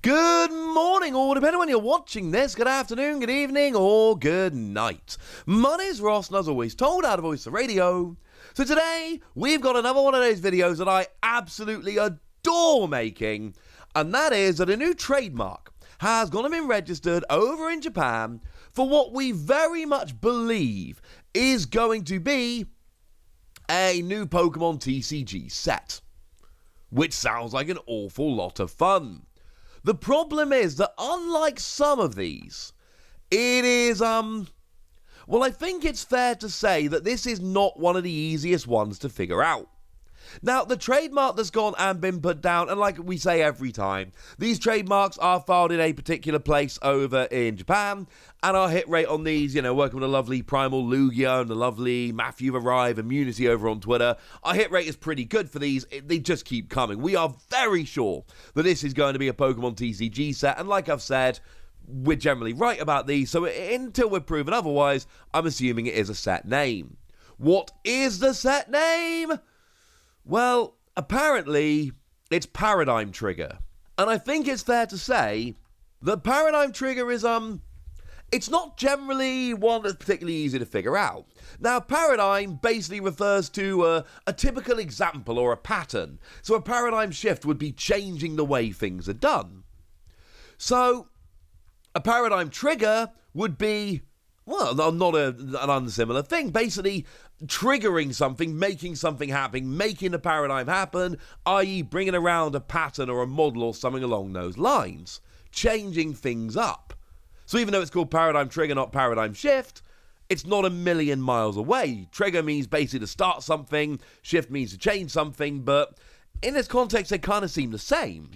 Good morning, or depending on when you're watching this, good afternoon, good evening, or good night. My name's Ross, and as always, told how to voice the radio. So today, we've got another one of those videos that I absolutely adore making, and that is that a new trademark has gone and been registered over in Japan for what we very much believe is going to be a new Pokemon TCG set, which sounds like an awful lot of fun. The problem is that unlike some of these, it is, well, I think it's fair to say that this is not one of the easiest ones to figure out. Now, the trademark that's gone and been put down, and like we say every time, these trademarks are filed in a particular place over in Japan, and our hit rate on these, working with the lovely Primal Lugia and the lovely Matthew Arrive Immunity over on Twitter, our hit rate is pretty good for these. They just keep coming. We are very sure that this is going to be a Pokemon TCG set, and like I've said, we're generally right about these, so until we're proven otherwise, I'm assuming it is a set name. What is the set name? Well, apparently, it's Paradigm Trigger. And I think it's fair to say that Paradigm Trigger is, it's not generally one that's particularly easy to figure out. Now, Paradigm basically refers to a typical example or a pattern. So a paradigm shift would be changing the way things are done. So, a Paradigm Trigger would be, well, not an unsimilar thing. Basically, triggering something, making something happen, making a paradigm happen, i.e. bringing around a pattern or a model or something along those lines. Changing things up. So even though it's called Paradigm Trigger, not Paradigm Shift, it's not a million miles away. Trigger means basically to start something, shift means to change something, but in this context, they kind of seem the same.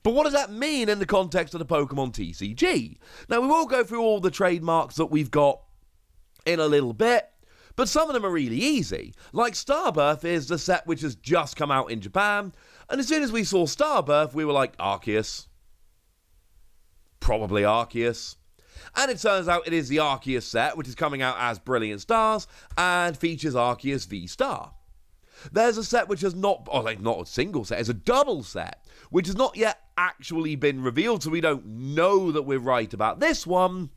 But what does that mean in the context of the Pokemon TCG? Now, we will go through all the trademarks that we've got in a little bit, but some of them are really easy. Like Starbirth is the set which has just come out in Japan, and as soon as we saw Starbirth, we were like, Arceus. Probably Arceus. And it turns out it is the Arceus set, which is coming out as Brilliant Stars, and features Arceus V-Star. There's a set which has not a single set, it's a double set, which has not yet actually been revealed, so we don't know that we're right about this one,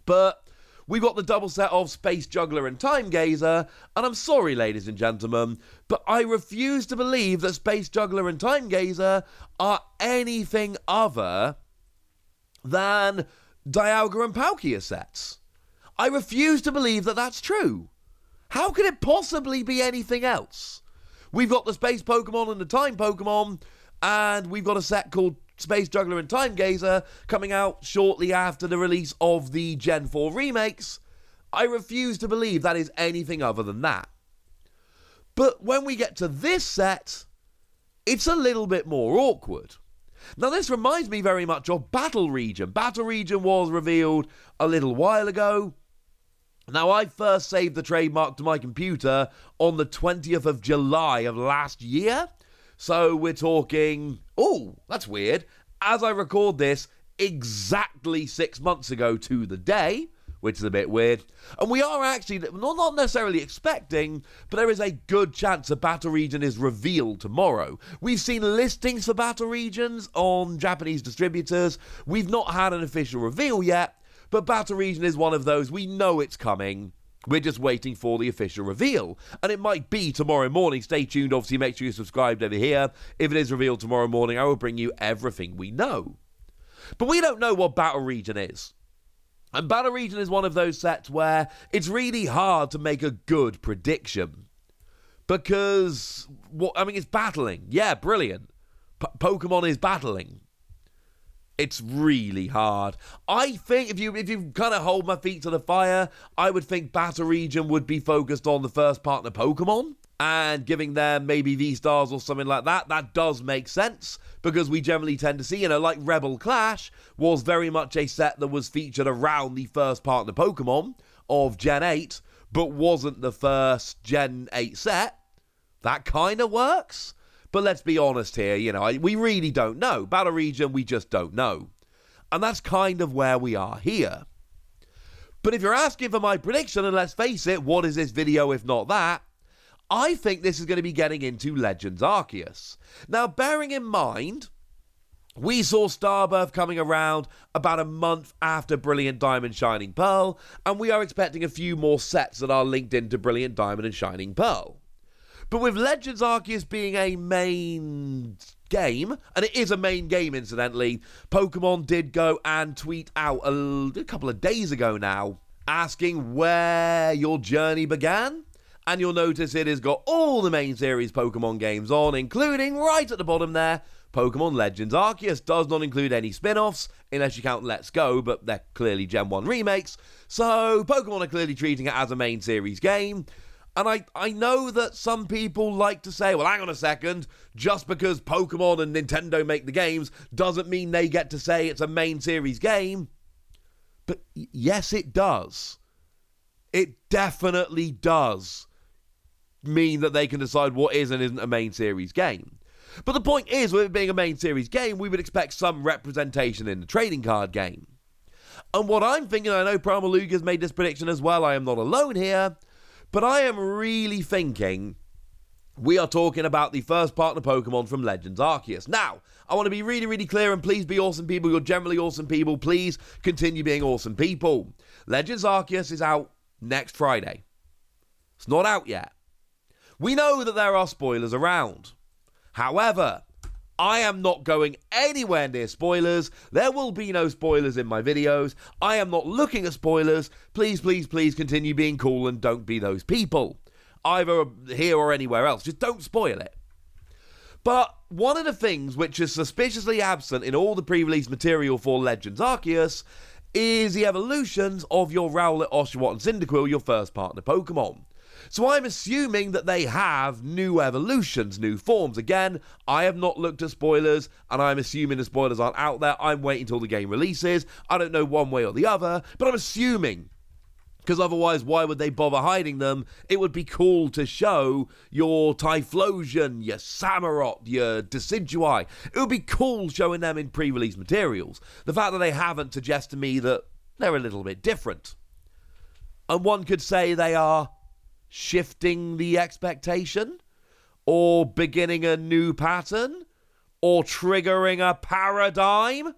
but we've got the double set of Space Juggler and Time Gazer, and I'm sorry, ladies and gentlemen, but I refuse to believe that Space Juggler and Time Gazer are anything other than Dialga and Palkia sets. I refuse to believe that that's true. How could it possibly be anything else? We've got the Space Pokemon and the Time Pokemon, and we've got a set called Space Juggler and Time Gazer coming out shortly after the release of the Gen 4 remakes. I refuse to believe that is anything other than that. But when we get to this set, it's a little bit more awkward. Now, this reminds me very much of Battle Region. Battle Region was revealed a little while ago. Now, I first saved the trademark to my computer on the 20th of July of last year. So we're talking, that's weird. As I record this, exactly 6 months ago to the day, which is a bit weird. And we are actually, not necessarily expecting, but there is a good chance a Battle Region is revealed tomorrow. We've seen listings for Battle Regions on Japanese distributors. We've not had an official reveal yet, but Battle Region is one of those. We know it's coming. We're just waiting for the official reveal. And it might be tomorrow morning. Stay tuned. Obviously, make sure you're subscribed over here. If it is revealed tomorrow morning, I will bring you everything we know. But we don't know what Battle Region is. And Battle Region is one of those sets where it's really hard to make a good prediction. Because, it's battling. Yeah, brilliant. Pokemon is battling. It's really hard. I think if you kind of hold my feet to the fire, I would think Battle Region would be focused on the first partner Pokemon and giving them maybe V-Stars or something like that. That does make sense because we generally tend to see, like Rebel Clash was very much a set that was featured around the first partner Pokemon of Gen 8, but wasn't the first Gen 8 set. That kind of works. But let's be honest here, we really don't know. Battle Region, we just don't know. And that's kind of where we are here. But if you're asking for my prediction, and let's face it, what is this video if not that? I think this is going to be getting into Legends Arceus. Now, bearing in mind We saw Starbirth coming around about a month after Brilliant Diamond Shining Pearl, and we are expecting a few more sets that are linked into Brilliant Diamond and Shining Pearl. But with Legends Arceus being a main game, and it is a main game incidentally, Pokemon did go and tweet out a couple of days ago now, asking where your journey began. And you'll notice it has got all the main series Pokemon games on, including right at the bottom there, Pokemon Legends Arceus. Does not include any spin-offs, unless you count Let's Go, but they're clearly Gen 1 remakes. So Pokemon are clearly treating it as a main series game. And I know that some people like to say, well, hang on a second, just because Pokemon and Nintendo make the games doesn't mean they get to say it's a main series game. But yes, it does. It definitely does mean that they can decide what is and isn't a main series game. But the point is, with it being a main series game, we would expect some representation in the trading card game. And what I'm thinking, I know Primal Lugia's made this prediction as well, I am not alone here, but I am really thinking we are talking about the first partner Pokemon from Legends Arceus. Now, I want to be really, really clear, and please be awesome people. You're generally awesome people. Please continue being awesome people. Legends Arceus is out next Friday. It's not out yet. We know that there are spoilers around. However, I am not going anywhere near spoilers. There will be no spoilers in my videos. I am not looking at spoilers. Please, please, please continue being cool and don't be those people. Either here or anywhere else. Just don't spoil it. But one of the things which is suspiciously absent in all the pre-release material for Legends Arceus is the evolutions of your Rowlet, Oshawott, and Cyndaquil, your first partner Pokemon. So I'm assuming that they have new evolutions, new forms. Again, I have not looked at spoilers, and I'm assuming the spoilers aren't out there. I'm waiting until the game releases. I don't know one way or the other, but I'm assuming, because otherwise why would they bother hiding them? It would be cool to show your Typhlosion, your Samurott, your Decidueye. It would be cool showing them in pre-release materials. The fact that they haven't suggests to me that they're a little bit different. And one could say they are shifting the expectation, or beginning a new pattern, or triggering a paradigm.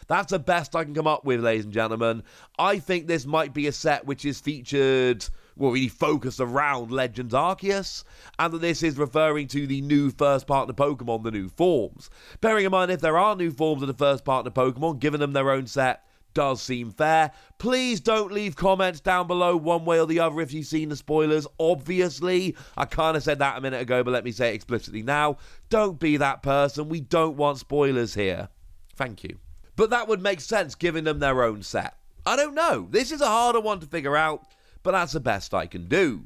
That's the best I can come up with, ladies and gentlemen. I think this might be a set which is featured, well, really focused around Legends Arceus, and that this is referring to the new first partner Pokemon, the new forms. Bearing in mind, if there are new forms of the first partner Pokemon, giving them their own set does seem fair. Please don't leave comments down below one way or the other if you've seen the spoilers. Obviously, I kind of said that a minute ago, but let me say it explicitly now. Don't be that person. We don't want spoilers here. Thank you. But that would make sense giving them their own set. I don't know. This is a harder one to figure out, but that's the best I can do.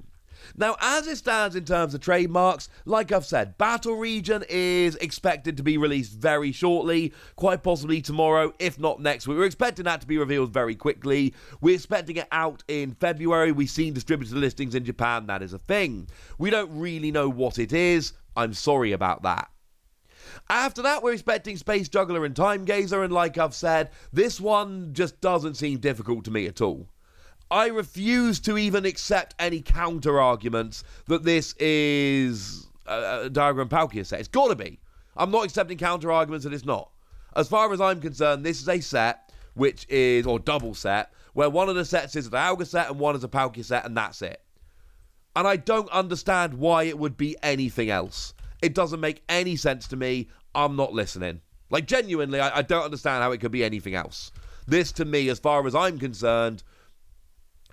Now, as it stands in terms of trademarks, like I've said, Battle Region is expected to be released very shortly, quite possibly tomorrow, if not next week. We're expecting that to be revealed very quickly. We're expecting it out in February. We've seen distributor listings in Japan. That is a thing. We don't really know what it is. I'm sorry about that. After that, we're expecting Space Juggler and Time Gazer, and like I've said, this one just doesn't seem difficult to me at all. I refuse to even accept any counter-arguments that this is a Diagram Palkia set. It's got to be. I'm not accepting counter-arguments that it's not. As far as I'm concerned, this is a set which is, or double set, where one of the sets is a Dialga set and one is a Palkia set, and that's it. And I don't understand why it would be anything else. It doesn't make any sense to me. I'm not listening. Like, genuinely, I don't understand how it could be anything else. This, to me, as far as I'm concerned,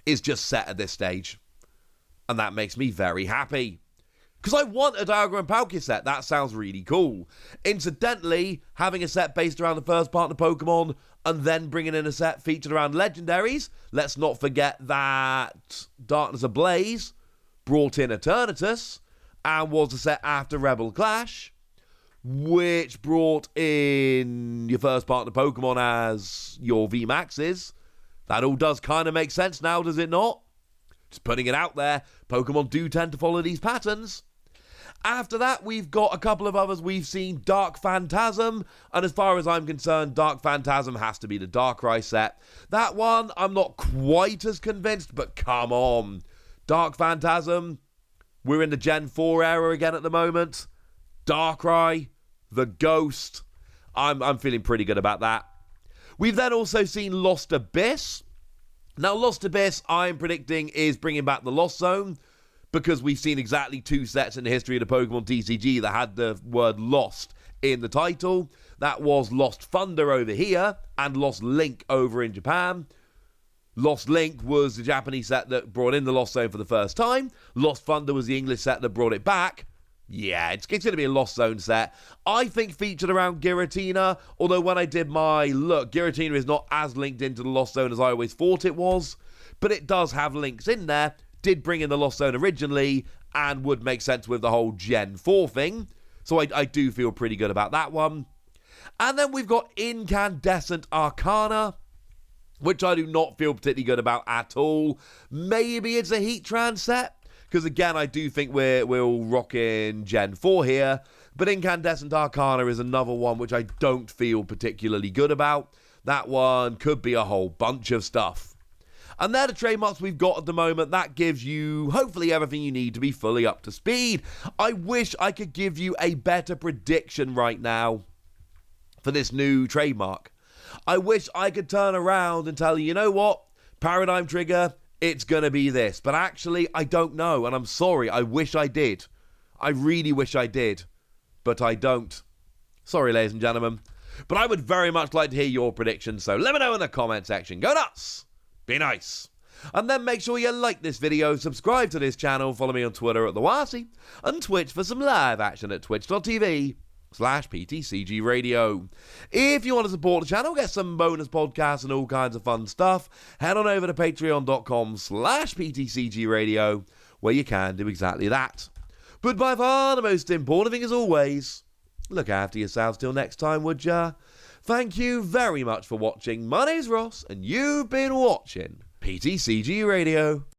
is just set at this stage. And that makes me very happy. Because I want a Dialga and Palkia set. That sounds really cool. Incidentally, having a set based around the first partner Pokemon and then bringing in a set featured around legendaries. Let's not forget that Darkness Ablaze brought in Eternatus and was a set after Rebel Clash, which brought in your first partner Pokemon as your VMAXs. That all does kind of make sense now, does it not? Just putting it out there, Pokemon do tend to follow these patterns. After that, we've got a couple of others. We've seen Dark Phantasm, and as far as I'm concerned, Dark Phantasm has to be the Darkrai set. That one, I'm not quite as convinced, but come on. Dark Phantasm, we're in the Gen 4 era again at the moment. Darkrai, the Ghost. I'm feeling pretty good about that. We've then also seen Lost Abyss. Now, Lost Abyss, I'm predicting, is bringing back the Lost Zone, because we've seen exactly 2 sets in the history of the Pokemon TCG that had the word Lost in the title. That was Lost Thunder over here, and Lost Link over in Japan. Lost Link was the Japanese set that brought in the Lost Zone for the first time. Lost Thunder was the English set that brought it back. Yeah, it's going to be a Lost Zone set. I think featured around Giratina, although when I did my look, Giratina is not as linked into the Lost Zone as I always thought it was, but it does have links in there, did bring in the Lost Zone originally, and would make sense with the whole Gen 4 thing, so I do feel pretty good about that one. And then we've got Incandescent Arcana, which I do not feel particularly good about at all. Maybe it's a Heatran set, because again, I do think we're all rocking Gen 4 here, but Incandescent Arcana is another one which I don't feel particularly good about. That one could be a whole bunch of stuff. And they're the trademarks we've got at the moment. That gives you, hopefully, everything you need to be fully up to speed. I wish I could give you a better prediction right now for this new trademark. I wish I could turn around and tell you know what? Paradigm Trigger, it's going to be this. But actually, I don't know, and I'm sorry. I wish I did. I really wish I did. But I don't. Sorry, ladies and gentlemen. But I would very much like to hear your predictions, so let me know in the comment section. Go nuts! Be nice. And then make sure you like this video, subscribe to this channel, follow me on Twitter at TheWasi, and Twitch for some live action at twitch.tv/PTCG Radio. If you want to support the channel, get some bonus podcasts and all kinds of fun stuff, head on over to patreon.com/PTCG Radio, where you can do exactly that. But by far the most important thing as always, look after yourselves till next time, would ya? Thank you very much for watching. My name's Ross, and you've been watching PTCG Radio.